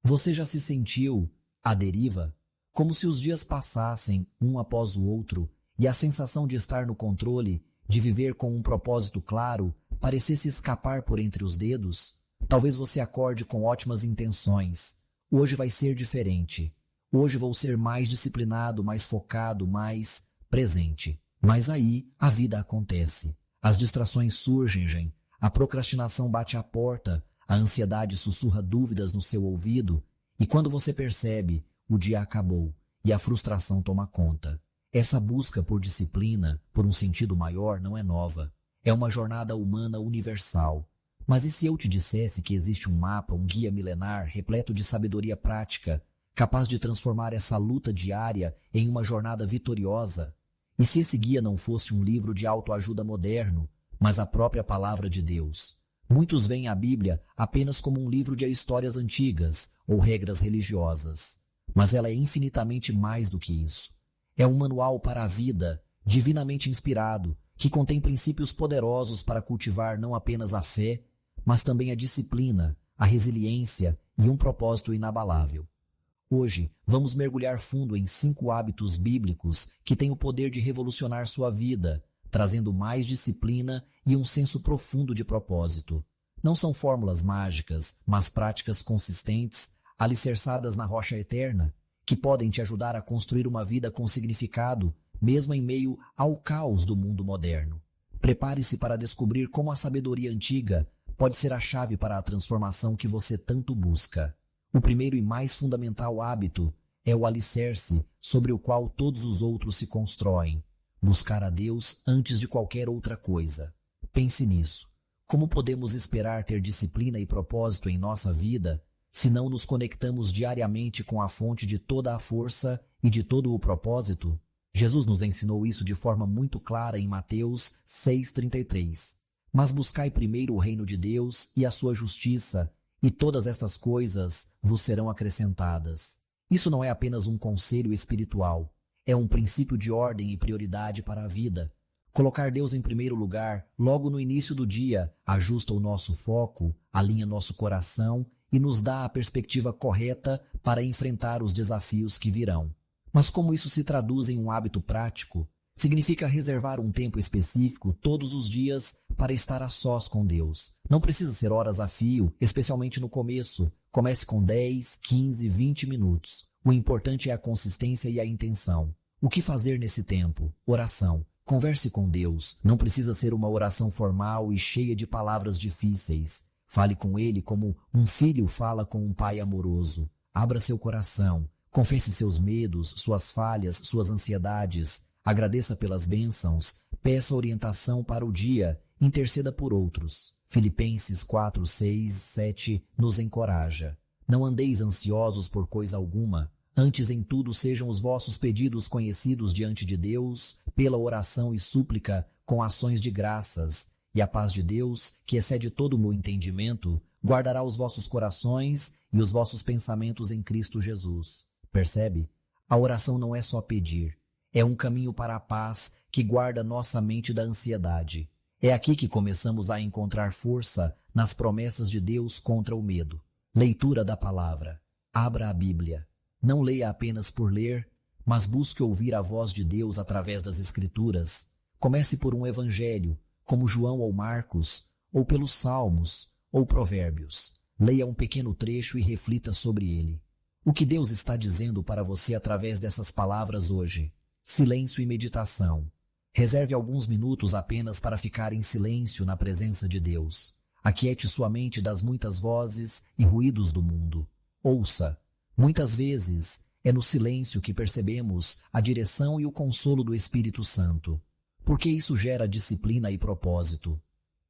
Você já se sentiu à deriva? Como se os dias passassem um após o outro e a sensação de estar no controle, de viver com um propósito claro, parecesse escapar por entre os dedos? Talvez você acorde com ótimas intenções. Hoje vai ser diferente. Hoje vou ser mais disciplinado, mais focado, mais presente. Mas aí a vida acontece. As distrações surgem, a procrastinação bate à porta, a ansiedade sussurra dúvidas no seu ouvido, e quando você percebe, o dia acabou e a frustração toma conta. Essa busca por disciplina, por um sentido maior, não é nova. É uma jornada humana universal. Mas e se eu te dissesse que existe um mapa, um guia milenar, repleto de sabedoria prática, capaz de transformar essa luta diária em uma jornada vitoriosa? E se esse guia não fosse um livro de autoajuda moderno, mas a própria palavra de Deus? Muitos veem a Bíblia apenas como um livro de histórias antigas ou regras religiosas. Mas ela é infinitamente mais do que isso. É um manual para a vida, divinamente inspirado, que contém princípios poderosos para cultivar não apenas a fé, mas também a disciplina, a resiliência e um propósito inabalável. Hoje, vamos mergulhar fundo em 5 hábitos bíblicos que têm o poder de revolucionar sua vida, trazendo mais disciplina e um senso profundo de propósito. Não são fórmulas mágicas, mas práticas consistentes, alicerçadas na rocha eterna, que podem te ajudar a construir uma vida com significado, mesmo em meio ao caos do mundo moderno. Prepare-se para descobrir como a sabedoria antiga pode ser a chave para a transformação que você tanto busca. O primeiro e mais fundamental hábito é o alicerce sobre o qual todos os outros se constroem. Buscar a Deus antes de qualquer outra coisa. Pense nisso. Como podemos esperar ter disciplina e propósito em nossa vida se não nos conectamos diariamente com a fonte de toda a força e de todo o propósito? Jesus nos ensinou isso de forma muito clara em Mateus 6,33. Mas buscai primeiro o reino de Deus e a sua justiça, e todas estas coisas vos serão acrescentadas. Isso não é apenas um conselho espiritual, é um princípio de ordem e prioridade para a vida. Colocar Deus em primeiro lugar, logo no início do dia, ajusta o nosso foco, alinha nosso coração e nos dá a perspectiva correta para enfrentar os desafios que virão. Mas como isso se traduz em um hábito prático? Significa reservar um tempo específico todos os dias para estar a sós com Deus. Não precisa ser horas a fio, especialmente no começo. Comece com 10, 15, 20 minutos. O importante é a consistência e a intenção. O que fazer nesse tempo? Oração. Converse com Deus. Não precisa ser uma oração formal e cheia de palavras difíceis. Fale com Ele como um filho fala com um pai amoroso. Abra seu coração. Confesse seus medos, suas falhas, suas ansiedades. Agradeça pelas bênçãos. Peça orientação para o dia. Interceda por outros. Filipenses 4, 6, 7 nos encoraja. Não andeis ansiosos por coisa alguma. Antes em tudo sejam os vossos pedidos conhecidos diante de Deus, pela oração e súplica, com ações de graças. E a paz de Deus, que excede todo o meu entendimento, guardará os vossos corações e os vossos pensamentos em Cristo Jesus. Percebe? A oração não é só pedir. É um caminho para a paz que guarda nossa mente da ansiedade. É aqui que começamos a encontrar força nas promessas de Deus contra o medo. Leitura da palavra. Abra a Bíblia. Não leia apenas por ler, mas busque ouvir a voz de Deus através das Escrituras. Comece por um evangelho, como João ou Marcos, ou pelos Salmos, ou Provérbios. Leia um pequeno trecho e reflita sobre ele. O que Deus está dizendo para você através dessas palavras hoje? Silêncio e meditação. Reserve alguns minutos apenas para ficar em silêncio na presença de Deus. Aquiete sua mente das muitas vozes e ruídos do mundo. Ouça. Muitas vezes é no silêncio que percebemos a direção e o consolo do Espírito Santo. Porque isso gera disciplina e propósito.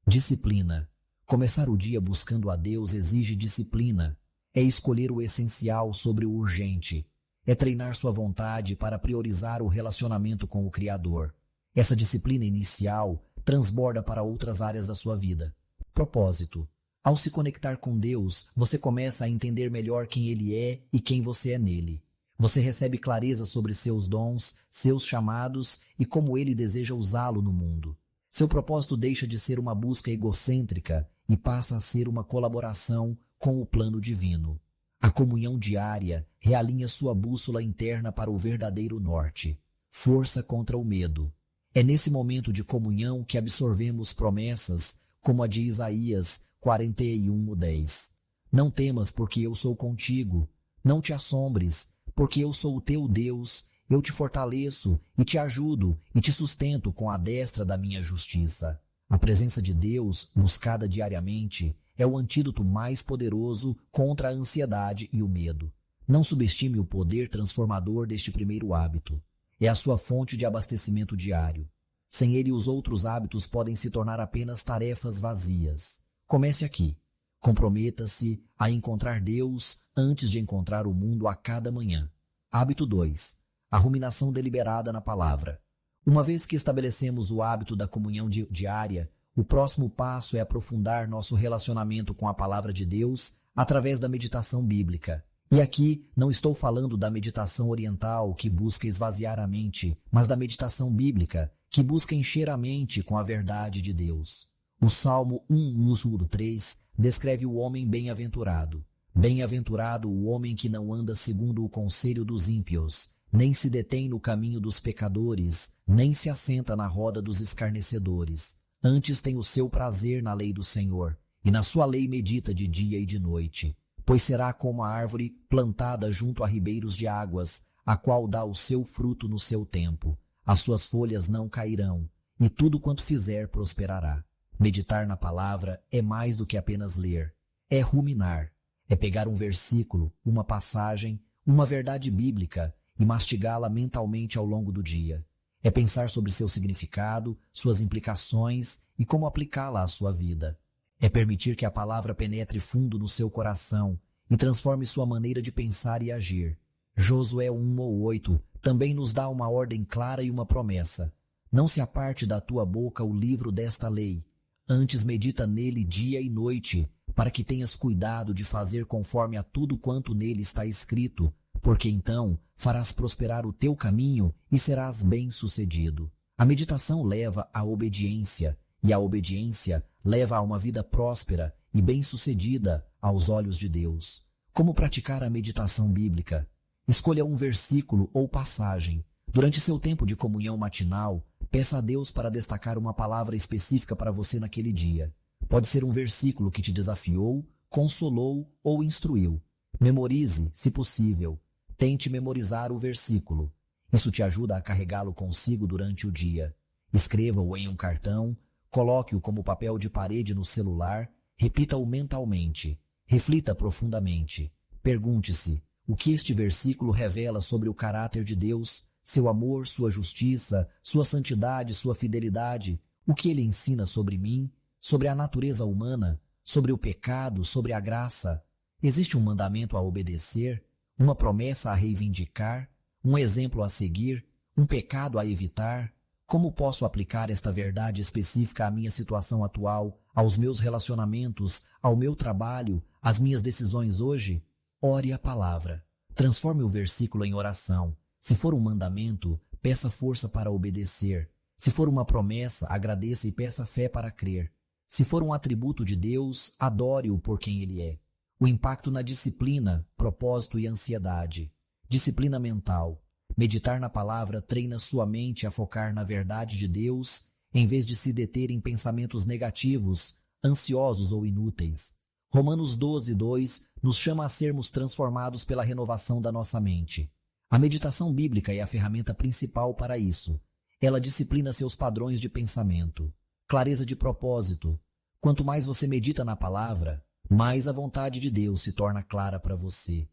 Disciplina. Começar o dia buscando a Deus exige disciplina. É escolher o essencial sobre o urgente. É treinar sua vontade para priorizar o relacionamento com o Criador. Essa disciplina inicial transborda para outras áreas da sua vida. Propósito. Ao se conectar com Deus, você começa a entender melhor quem Ele é e quem você é nele. Você recebe clareza sobre seus dons, seus chamados e como Ele deseja usá-lo no mundo. Seu propósito deixa de ser uma busca egocêntrica e passa a ser uma colaboração com o plano divino. A comunhão diária realinha sua bússola interna para o verdadeiro norte. Força contra o medo. É nesse momento de comunhão que absorvemos promessas como a de Isaías 41:10. Não temas, porque eu sou contigo. Não te assombres, porque eu sou o teu Deus. Eu te fortaleço e te ajudo e te sustento com a destra da minha justiça. A presença de Deus, buscada diariamente, é o antídoto mais poderoso contra a ansiedade e o medo. Não subestime o poder transformador deste primeiro hábito. É a sua fonte de abastecimento diário. Sem ele, os outros hábitos podem se tornar apenas tarefas vazias. Comece aqui. Comprometa-se a encontrar Deus antes de encontrar o mundo a cada manhã. Hábito 2. A ruminação deliberada na palavra. Uma vez que estabelecemos o hábito da comunhão diária, o próximo passo é aprofundar nosso relacionamento com a palavra de Deus através da meditação bíblica. E aqui não estou falando da meditação oriental que busca esvaziar a mente, mas da meditação bíblica que busca encher a mente com a verdade de Deus. O Salmo 1:3 descreve o homem bem-aventurado. Bem-aventurado o homem que não anda segundo o conselho dos ímpios, nem se detém no caminho dos pecadores, nem se assenta na roda dos escarnecedores. Antes tem o seu prazer na lei do Senhor, e na sua lei medita de dia e de noite. Pois será como a árvore plantada junto a ribeiros de águas, a qual dá o seu fruto no seu tempo. As suas folhas não cairão, e tudo quanto fizer prosperará. Meditar na palavra é mais do que apenas ler. É ruminar. É pegar um versículo, uma passagem, uma verdade bíblica e mastigá-la mentalmente ao longo do dia. É pensar sobre seu significado, suas implicações e como aplicá-la à sua vida. É permitir que a palavra penetre fundo no seu coração e transforme sua maneira de pensar e agir. Josué 1:8 também nos dá uma ordem clara e uma promessa. Não se aparte da tua boca o livro desta lei. Antes medita nele dia e noite, para que tenhas cuidado de fazer conforme a tudo quanto nele está escrito, porque então farás prosperar o teu caminho e serás bem-sucedido. A meditação leva à obediência, e a obediência leva a uma vida próspera e bem-sucedida aos olhos de Deus. Como praticar a meditação bíblica? Escolha um versículo ou passagem. Durante seu tempo de comunhão matinal, peça a Deus para destacar uma palavra específica para você naquele dia. Pode ser um versículo que te desafiou, consolou ou instruiu. Memorize, se possível. Tente memorizar o versículo. Isso te ajuda a carregá-lo consigo durante o dia. Escreva-o em um cartão, coloque-o como papel de parede no celular, repita-o mentalmente. Reflita profundamente. Pergunte-se: o que este versículo revela sobre o caráter de Deus, seu amor, sua justiça, sua santidade, sua fidelidade? O que ele ensina sobre mim, sobre a natureza humana, sobre o pecado, sobre a graça? Existe um mandamento a obedecer? Uma promessa a reivindicar? Um exemplo a seguir? Um pecado a evitar? Como posso aplicar esta verdade específica à minha situação atual, aos meus relacionamentos, ao meu trabalho, às minhas decisões hoje? Ore a palavra. Transforme o versículo em oração. Se for um mandamento, peça força para obedecer. Se for uma promessa, agradeça e peça fé para crer. Se for um atributo de Deus, adore-o por quem ele é. O impacto na disciplina, propósito e ansiedade. Disciplina mental. Meditar na palavra treina sua mente a focar na verdade de Deus, em vez de se deter em pensamentos negativos, ansiosos ou inúteis. Romanos 12:2 nos chama a sermos transformados pela renovação da nossa mente. A meditação bíblica é a ferramenta principal para isso. Ela disciplina seus padrões de pensamento. Clareza de propósito. Quanto mais você medita na palavra, mais a vontade de Deus se torna clara para você.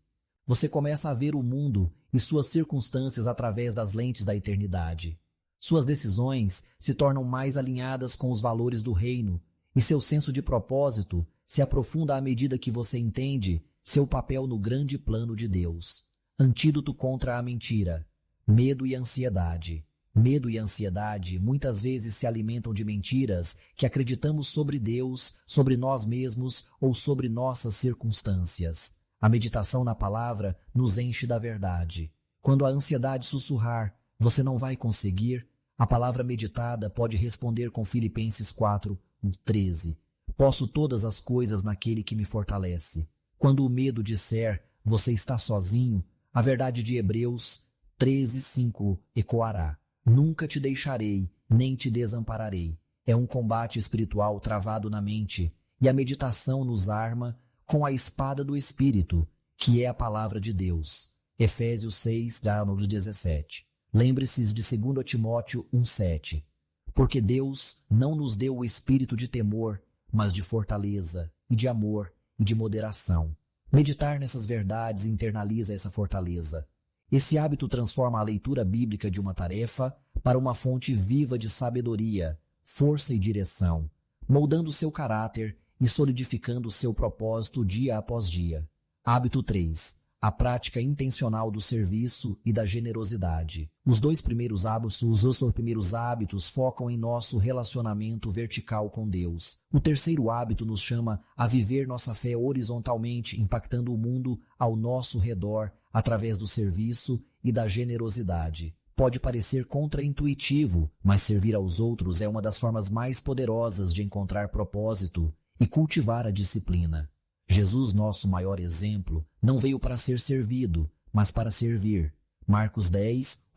Você começa a ver o mundo e suas circunstâncias através das lentes da eternidade. Suas decisões se tornam mais alinhadas com os valores do reino e seu senso de propósito se aprofunda à medida que você entende seu papel no grande plano de Deus. Antídoto contra a mentira: medo e ansiedade. Medo e ansiedade muitas vezes se alimentam de mentiras que acreditamos sobre Deus, sobre nós mesmos ou sobre nossas circunstâncias. A meditação na palavra nos enche da verdade. Quando a ansiedade sussurrar, você não vai conseguir, a palavra meditada pode responder com Filipenses 4:13. Posso todas as coisas naquele que me fortalece. Quando o medo disser, você está sozinho, a verdade de Hebreus 13:5 ecoará. Nunca te deixarei, nem te desampararei. É um combate espiritual travado na mente, e a meditação nos arma com a espada do Espírito, que é a palavra de Deus. Efésios 6, 17. Lembre-se de 2 Timóteo 1:7. Porque Deus não nos deu o espírito de temor, mas de fortaleza, e de amor, e de moderação. Meditar nessas verdades internaliza essa fortaleza. Esse hábito transforma a leitura bíblica de uma tarefa para uma fonte viva de sabedoria, força e direção, moldando seu caráter e solidificando seu propósito dia após dia. Hábito 3. A prática intencional do serviço e da generosidade. Os dois primeiros hábitos focam em nosso relacionamento vertical com Deus. O terceiro hábito nos chama a viver nossa fé horizontalmente, impactando o mundo ao nosso redor através do serviço e da generosidade. Pode parecer contraintuitivo, mas servir aos outros é uma das formas mais poderosas de encontrar propósito e cultivar a disciplina. Jesus, nosso maior exemplo, não veio para ser servido, mas para servir. Marcos 10,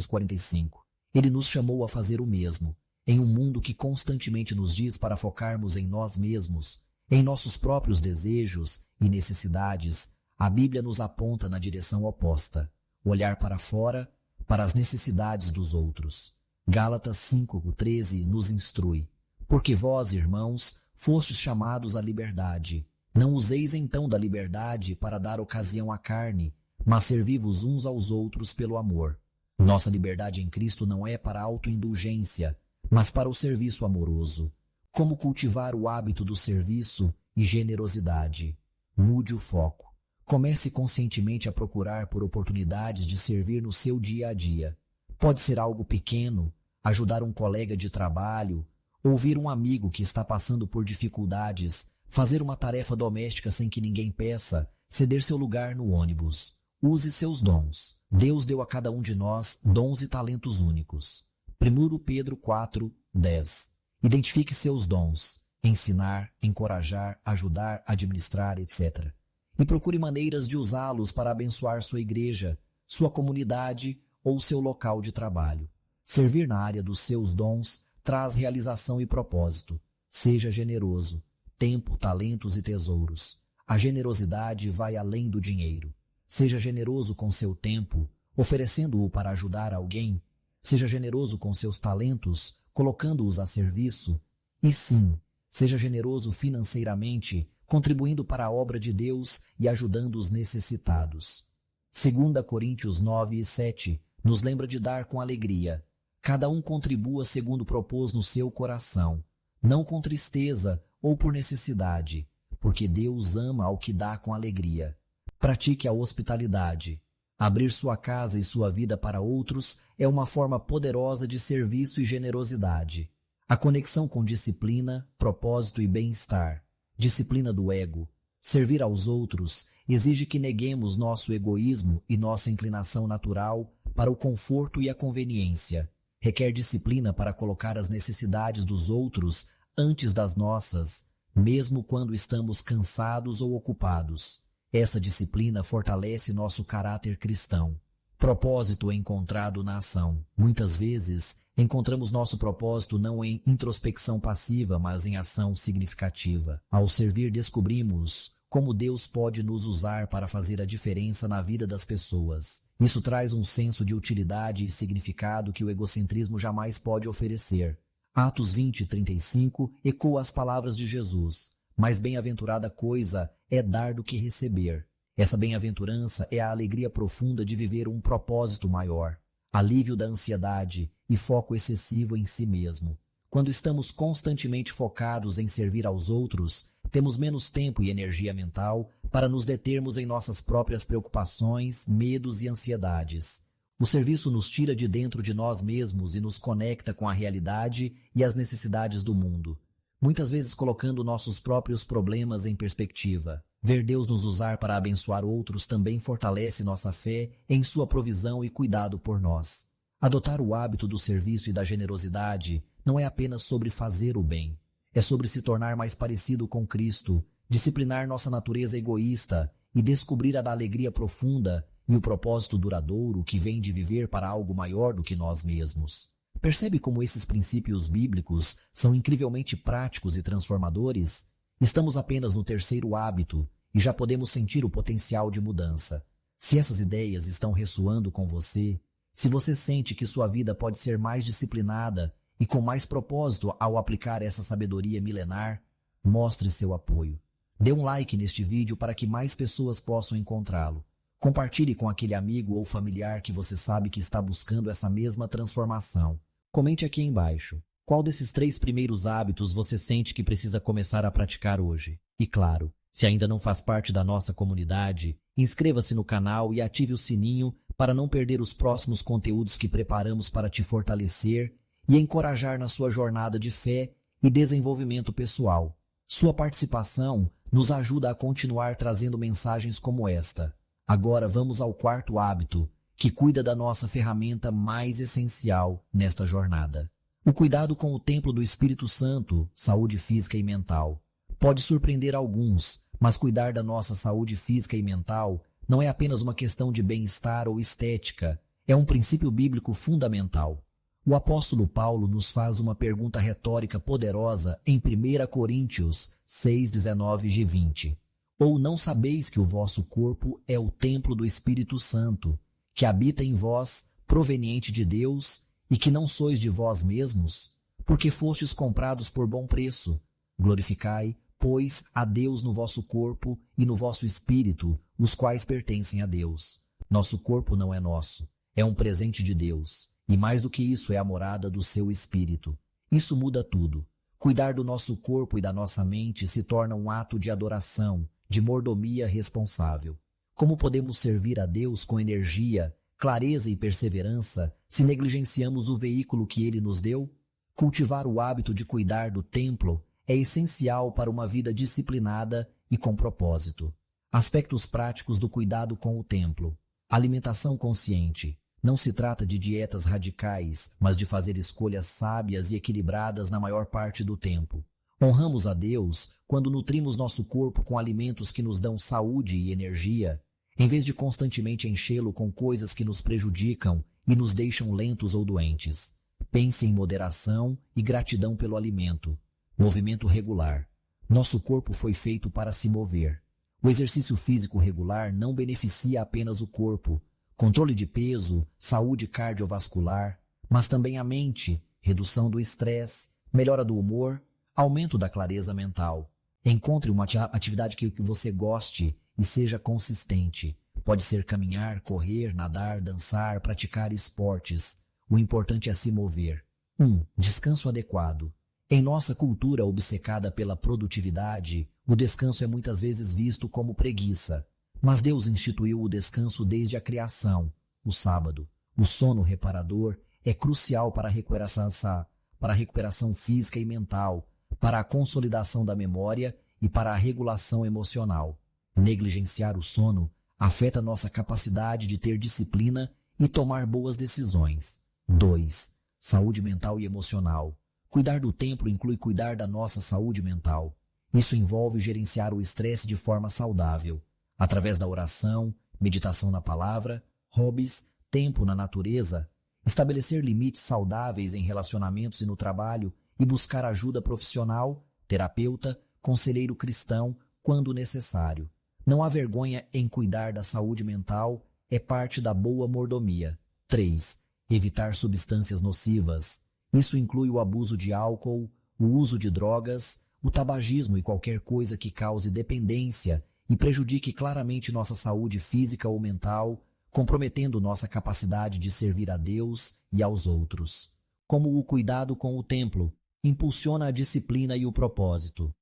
45. Ele nos chamou a fazer o mesmo. Em um mundo que constantemente nos diz para focarmos em nós mesmos, em nossos próprios desejos e necessidades, a Bíblia nos aponta na direção oposta. Olhar para fora, para as necessidades dos outros. Gálatas 5:13 nos instrui. Porque vós, irmãos, fostes chamados à liberdade. Não useis então da liberdade para dar ocasião à carne, mas servi-vos uns aos outros pelo amor. Nossa liberdade em Cristo não é para autoindulgência, mas para o serviço amoroso. Como cultivar o hábito do serviço e generosidade? Mude o foco. Comece conscientemente a procurar por oportunidades de servir no seu dia a dia. Pode ser algo pequeno, ajudar um colega de trabalho, ouvir um amigo que está passando por dificuldades, fazer uma tarefa doméstica sem que ninguém peça, ceder seu lugar no ônibus. Use seus dons. Deus deu a cada um de nós dons e talentos únicos. 1 Pedro 4:10. Identifique seus dons. Ensinar, encorajar, ajudar, administrar, etc. E procure maneiras de usá-los para abençoar sua igreja, sua comunidade ou seu local de trabalho. Servir na área dos seus dons traz realização e propósito. Seja generoso. Tempo, talentos e tesouros. A generosidade vai além do dinheiro. Seja generoso com seu tempo, oferecendo-o para ajudar alguém. Seja generoso com seus talentos, colocando-os a serviço. E sim, seja generoso financeiramente, contribuindo para a obra de Deus e ajudando os necessitados. 2 Coríntios 9:7 nos lembra de dar com alegria. Cada um contribua segundo propôs no seu coração, não com tristeza ou por necessidade, porque Deus ama ao que dá com alegria. Pratique a hospitalidade. Abrir sua casa e sua vida para outros é uma forma poderosa de serviço e generosidade. A conexão com disciplina, propósito e bem-estar. Disciplina do ego. Servir aos outros exige que neguemos nosso egoísmo e nossa inclinação natural para o conforto e a conveniência. Requer disciplina para colocar as necessidades dos outros antes das nossas, mesmo quando estamos cansados ou ocupados. Essa disciplina fortalece nosso caráter cristão. Propósito encontrado na ação. Muitas vezes, encontramos nosso propósito não em introspecção passiva, mas em ação significativa. Ao servir, descobrimos como Deus pode nos usar para fazer a diferença na vida das pessoas. Isso traz um senso de utilidade e significado que o egocentrismo jamais pode oferecer. Atos 20:35 ecoa as palavras de Jesus. Mais bem-aventurada coisa é dar do que receber. Essa bem-aventurança é a alegria profunda de viver um propósito maior, alívio da ansiedade e foco excessivo em si mesmo. Quando estamos constantemente focados em servir aos outros, temos menos tempo e energia mental para nos determos em nossas próprias preocupações, medos e ansiedades. O serviço nos tira de dentro de nós mesmos e nos conecta com a realidade e as necessidades do mundo, muitas vezes colocando nossos próprios problemas em perspectiva. Ver Deus nos usar para abençoar outros também fortalece nossa fé em sua provisão e cuidado por nós. Adotar o hábito do serviço e da generosidade não é apenas sobre fazer o bem. É sobre se tornar mais parecido com Cristo, disciplinar nossa natureza egoísta e descobrir a da alegria profunda e o propósito duradouro que vem de viver para algo maior do que nós mesmos. Percebe como esses princípios bíblicos são incrivelmente práticos e transformadores? Estamos apenas no terceiro hábito e já podemos sentir o potencial de mudança. Se essas ideias estão ressoando com você, se você sente que sua vida pode ser mais disciplinada e com mais propósito ao aplicar essa sabedoria milenar, mostre seu apoio. Dê um like neste vídeo para que mais pessoas possam encontrá-lo. Compartilhe com aquele amigo ou familiar que você sabe que está buscando essa mesma transformação. Comente aqui embaixo. Qual desses 3 primeiros hábitos você sente que precisa começar a praticar hoje? E claro, se ainda não faz parte da nossa comunidade, inscreva-se no canal e ative o sininho para não perder os próximos conteúdos que preparamos para te fortalecer e encorajar na sua jornada de fé e desenvolvimento pessoal. Sua participação nos ajuda a continuar trazendo mensagens como esta. Agora vamos ao 4º hábito, que cuida da nossa ferramenta mais essencial nesta jornada. O cuidado com o templo do Espírito Santo, saúde física e mental. Pode surpreender alguns, mas cuidar da nossa saúde física e mental não é apenas uma questão de bem-estar ou estética, é um princípio bíblico fundamental. O apóstolo Paulo nos faz uma pergunta retórica poderosa em 1 Coríntios 6:19-20. Ou não sabeis que o vosso corpo é o templo do Espírito Santo, que habita em vós, proveniente de Deus, e que não sois de vós mesmos? Porque fostes comprados por bom preço. Glorificai, pois, a Deus no vosso corpo e no vosso espírito, os quais pertencem a Deus. Nosso corpo não é nosso, é um presente de Deus. E mais do que isso, é a morada do seu espírito. Isso muda tudo. Cuidar do nosso corpo e da nossa mente se torna um ato de adoração, de mordomia responsável. Como podemos servir a Deus com energia, clareza e perseverança se negligenciamos o veículo que Ele nos deu? Cultivar o hábito de cuidar do templo é essencial para uma vida disciplinada e com propósito. Aspectos práticos do cuidado com o templo. Alimentação consciente. Não se trata de dietas radicais, mas de fazer escolhas sábias e equilibradas na maior parte do tempo. Honramos a Deus quando nutrimos nosso corpo com alimentos que nos dão saúde e energia, em vez de constantemente enchê-lo com coisas que nos prejudicam e nos deixam lentos ou doentes. Pense em moderação e gratidão pelo alimento. Movimento regular. Nosso corpo foi feito para se mover. O exercício físico regular não beneficia apenas o corpo, controle de peso, saúde cardiovascular, mas também a mente, redução do estresse, melhora do humor, aumento da clareza mental. Encontre uma atividade que você goste e seja consistente. Pode ser caminhar, correr, nadar, dançar, praticar esportes. O importante é se mover. 1. Descanso adequado. Em nossa cultura obcecada pela produtividade, o descanso é muitas vezes visto como preguiça. Mas Deus instituiu o descanso desde a criação, o sábado. O sono reparador é crucial para a recuperação física e mental, para a consolidação da memória e para a regulação emocional. Negligenciar o sono afeta nossa capacidade de ter disciplina e tomar boas decisões. 2. Saúde mental e emocional. Cuidar do templo inclui cuidar da nossa saúde mental. Isso envolve gerenciar o estresse de forma saudável, através da oração, meditação na palavra, hobbies, tempo na natureza, estabelecer limites saudáveis em relacionamentos e no trabalho e buscar ajuda profissional, terapeuta, conselheiro cristão, quando necessário. Não há vergonha em cuidar da saúde mental, é parte da boa mordomia. 3. Evitar substâncias nocivas. Isso inclui o abuso de álcool, o uso de drogas, o tabagismo e qualquer coisa que cause dependência e prejudique claramente nossa saúde física ou mental, comprometendo nossa capacidade de servir a Deus e aos outros. Como o cuidado com o templo impulsiona a disciplina e o propósito.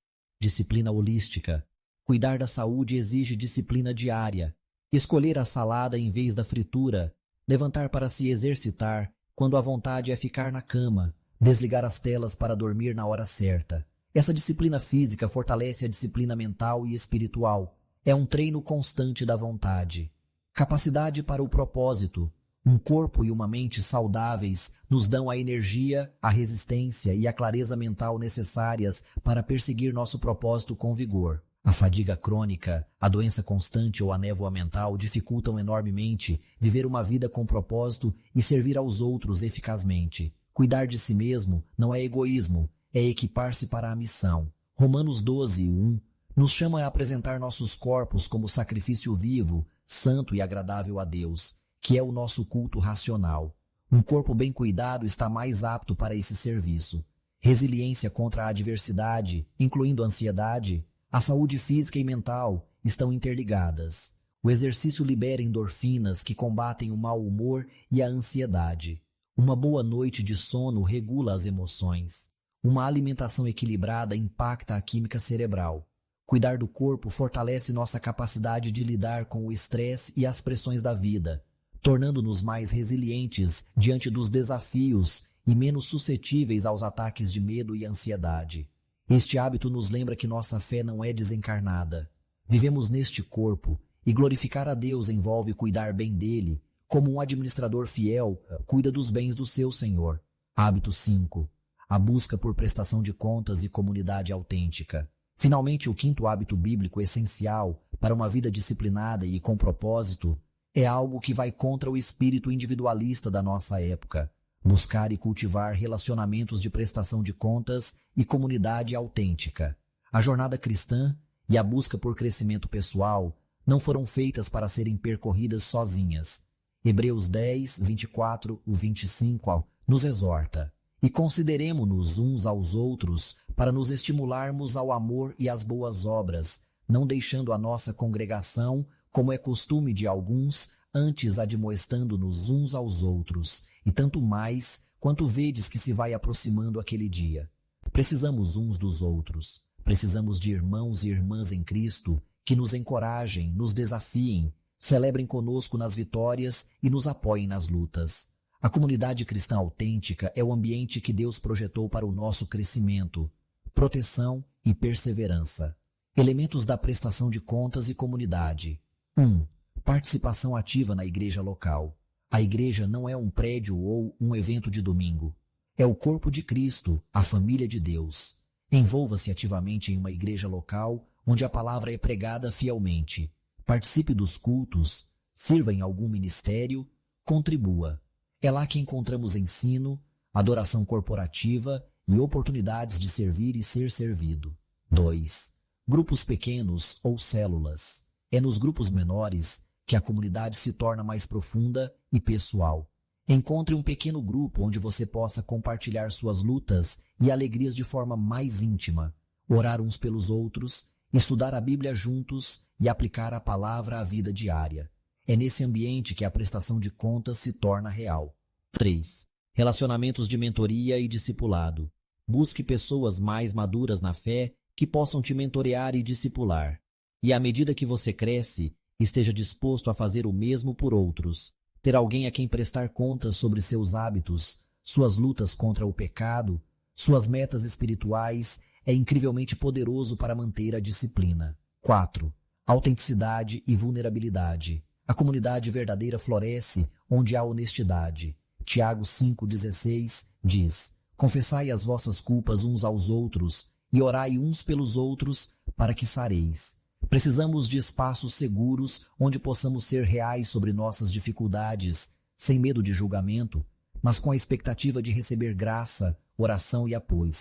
Disciplina holística. Cuidar da saúde exige disciplina diária. Escolher a salada em vez da fritura. Levantar para se exercitar quando a vontade é ficar na cama. Desligar as telas para dormir na hora certa. Essa disciplina física fortalece a disciplina mental e espiritual. É um treino constante da vontade. Capacidade para o propósito. Um corpo e uma mente saudáveis nos dão a energia, a resistência e a clareza mental necessárias para perseguir nosso propósito com vigor. A fadiga crônica, a doença constante ou a névoa mental dificultam enormemente viver uma vida com propósito e servir aos outros eficazmente. Cuidar de si mesmo não é egoísmo, é equipar-se para a missão. Romanos 12:1 nos chama a apresentar nossos corpos como sacrifício vivo, santo e agradável a Deus, que é o nosso culto racional. Um corpo bem cuidado está mais apto para esse serviço. Resiliência contra a adversidade, incluindo ansiedade, a saúde física e mental estão interligadas. O exercício libera endorfinas que combatem o mau humor e a ansiedade. Uma boa noite de sono regula as emoções. Uma alimentação equilibrada impacta a química cerebral. Cuidar do corpo fortalece nossa capacidade de lidar com o estresse e as pressões da vida, tornando-nos mais resilientes diante dos desafios e menos suscetíveis aos ataques de medo e ansiedade. Este hábito nos lembra que nossa fé não é desencarnada. Vivemos neste corpo e glorificar a Deus envolve cuidar bem dele, como um administrador fiel cuida dos bens do seu Senhor. Hábito 5. A busca por prestação de contas e comunidade autêntica. Finalmente, o quinto hábito bíblico essencial para uma vida disciplinada e com propósito é algo que vai contra o espírito individualista da nossa época. Buscar e cultivar relacionamentos de prestação de contas e comunidade autêntica. A jornada cristã e a busca por crescimento pessoal não foram feitas para serem percorridas sozinhas. Hebreus 10, 24-25 nos exorta: e consideremo-nos uns aos outros para nos estimularmos ao amor e às boas obras, não deixando a nossa congregação, como é costume de alguns, antes admoestando-nos uns aos outros, e tanto mais quanto vedes que se vai aproximando aquele dia. Precisamos uns dos outros, precisamos de irmãos e irmãs em Cristo que nos encorajem, nos desafiem, celebrem conosco nas vitórias e nos apoiem nas lutas. A comunidade cristã autêntica é o ambiente que Deus projetou para o nosso crescimento, proteção e perseverança. Elementos da prestação de contas e comunidade. 1. Participação ativa na igreja local. A igreja não é um prédio ou um evento de domingo. É o corpo de Cristo, a família de Deus. Envolva-se ativamente em uma igreja local onde a palavra é pregada fielmente. Participe dos cultos, sirva em algum ministério, contribua. É lá que encontramos ensino, adoração corporativa e oportunidades de servir e ser servido. 2. Grupos pequenos ou células. É nos grupos menores que a comunidade se torna mais profunda e pessoal. Encontre um pequeno grupo onde você possa compartilhar suas lutas e alegrias de forma mais íntima, orar uns pelos outros, estudar a Bíblia juntos e aplicar a palavra à vida diária. É nesse ambiente que a prestação de contas se torna real. 3. Relacionamentos de mentoria e discipulado. Busque pessoas mais maduras na fé que possam te mentorear e discipular. E à medida que você cresce, esteja disposto a fazer o mesmo por outros. Ter alguém a quem prestar contas sobre seus hábitos, suas lutas contra o pecado, suas metas espirituais é incrivelmente poderoso para manter a disciplina. 4. Autenticidade e vulnerabilidade. A comunidade verdadeira floresce onde há honestidade. Tiago 5,16 diz: confessai as vossas culpas uns aos outros e orai uns pelos outros para que sareis. Precisamos de espaços seguros onde possamos ser reais sobre nossas dificuldades, sem medo de julgamento, mas com a expectativa de receber graça, oração e apoio.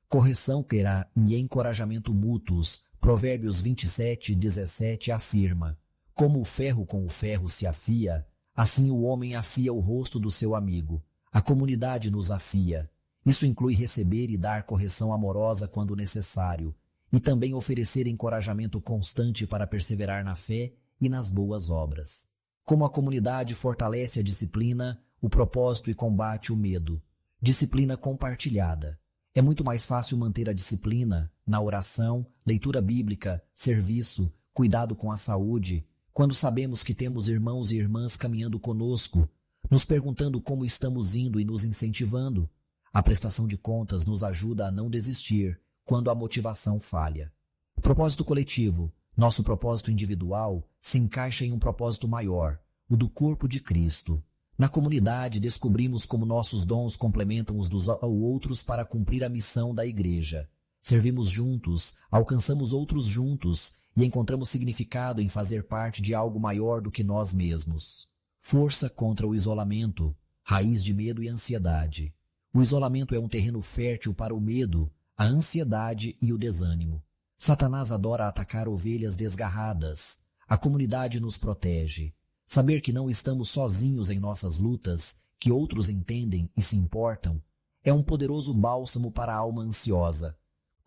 Correção terá e encorajamento mútuos. Provérbios 27:17 afirma: como o ferro com o ferro se afia, assim o homem afia o rosto do seu amigo. A comunidade nos afia. Isso inclui receber e dar correção amorosa quando necessário, e também oferecer encorajamento constante para perseverar na fé e nas boas obras. Como a comunidade fortalece a disciplina, o propósito e combate o medo. Disciplina compartilhada. É muito mais fácil manter a disciplina na oração, leitura bíblica, serviço, cuidado com a saúde, quando sabemos que temos irmãos e irmãs caminhando conosco, nos perguntando como estamos indo e nos incentivando. A prestação de contas nos ajuda a não desistir quando a motivação falha. Propósito coletivo. Nosso propósito individual se encaixa em um propósito maior, o do corpo de Cristo. Na comunidade, descobrimos como nossos dons complementam os dos outros para cumprir a missão da igreja. Servimos juntos, alcançamos outros juntos e encontramos significado em fazer parte de algo maior do que nós mesmos. Força contra o isolamento, raiz de medo e ansiedade. O isolamento é um terreno fértil para o medo, a ansiedade e o desânimo. Satanás adora atacar ovelhas desgarradas. A comunidade nos protege. Saber que não estamos sozinhos em nossas lutas, que outros entendem e se importam, é um poderoso bálsamo para a alma ansiosa.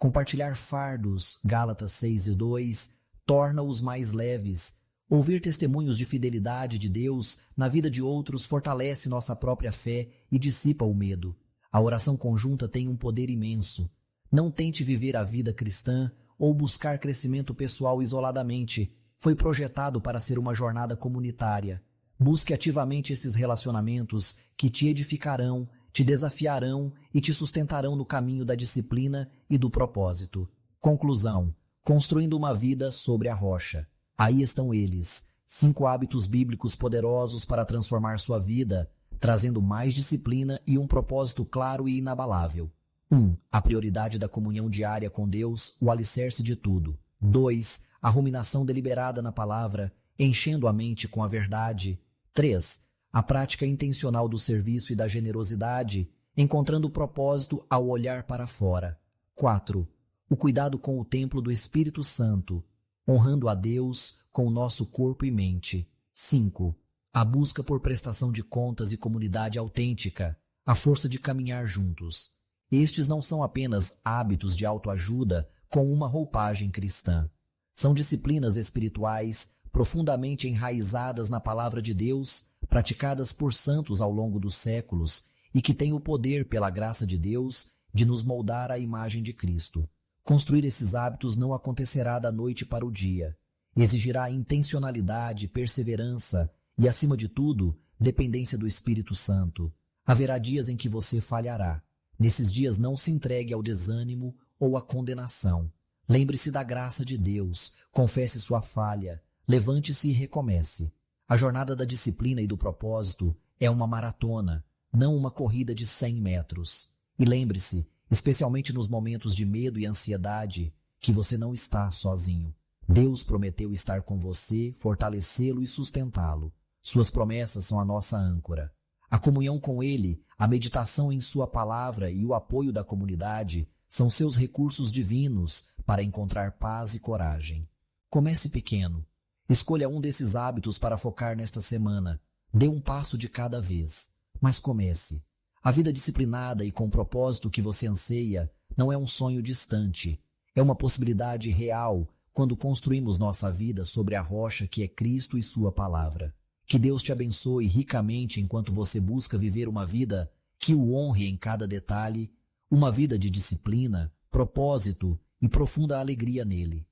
Compartilhar fardos, Gálatas 6:2, torna-os mais leves. Ouvir testemunhos de fidelidade de Deus na vida de outros fortalece nossa própria fé e dissipa o medo. A oração conjunta tem um poder imenso. Não tente viver a vida cristã ou buscar crescimento pessoal isoladamente. Foi projetado para ser uma jornada comunitária. Busque ativamente esses relacionamentos que te edificarão, te desafiarão e te sustentarão no caminho da disciplina e do propósito. Conclusão: construindo uma vida sobre a rocha. Aí estão eles, 5 hábitos bíblicos poderosos para transformar sua vida, trazendo mais disciplina e um propósito claro e inabalável. 1. A prioridade da comunhão diária com Deus, o alicerce de tudo. 2. A ruminação deliberada na palavra, enchendo a mente com a verdade. 3. A prática intencional do serviço e da generosidade, encontrando o propósito ao olhar para fora. 4. O cuidado com o templo do Espírito Santo, honrando a Deus com o nosso corpo e mente. 5. A busca por prestação de contas e comunidade autêntica, a força de caminhar juntos. Estes não são apenas hábitos de autoajuda com uma roupagem cristã. São disciplinas espirituais profundamente enraizadas na palavra de Deus, praticadas por santos ao longo dos séculos e que têm o poder, pela graça de Deus, de nos moldar à imagem de Cristo. Construir esses hábitos não acontecerá da noite para o dia. Exigirá intencionalidade, perseverança e, acima de tudo, dependência do Espírito Santo. Haverá dias em que você falhará. Nesses dias não se entregue ao desânimo ou à condenação. Lembre-se da graça de Deus, confesse sua falha, levante-se e recomece. A jornada da disciplina e do propósito é uma maratona, não uma corrida de 100 metros. E lembre-se, especialmente nos momentos de medo e ansiedade, que você não está sozinho. Deus prometeu estar com você, fortalecê-lo e sustentá-lo. Suas promessas são a nossa âncora. A comunhão com Ele, a meditação em sua palavra e o apoio da comunidade são seus recursos divinos para encontrar paz e coragem. Comece pequeno. Escolha um desses hábitos para focar nesta semana. Dê um passo de cada vez. Mas comece. A vida disciplinada e com o propósito que você anseia não é um sonho distante. É uma possibilidade real quando construímos nossa vida sobre a rocha que é Cristo e sua palavra. Que Deus te abençoe ricamente enquanto você busca viver uma vida que o honre em cada detalhe, uma vida de disciplina, propósito e profunda alegria nele.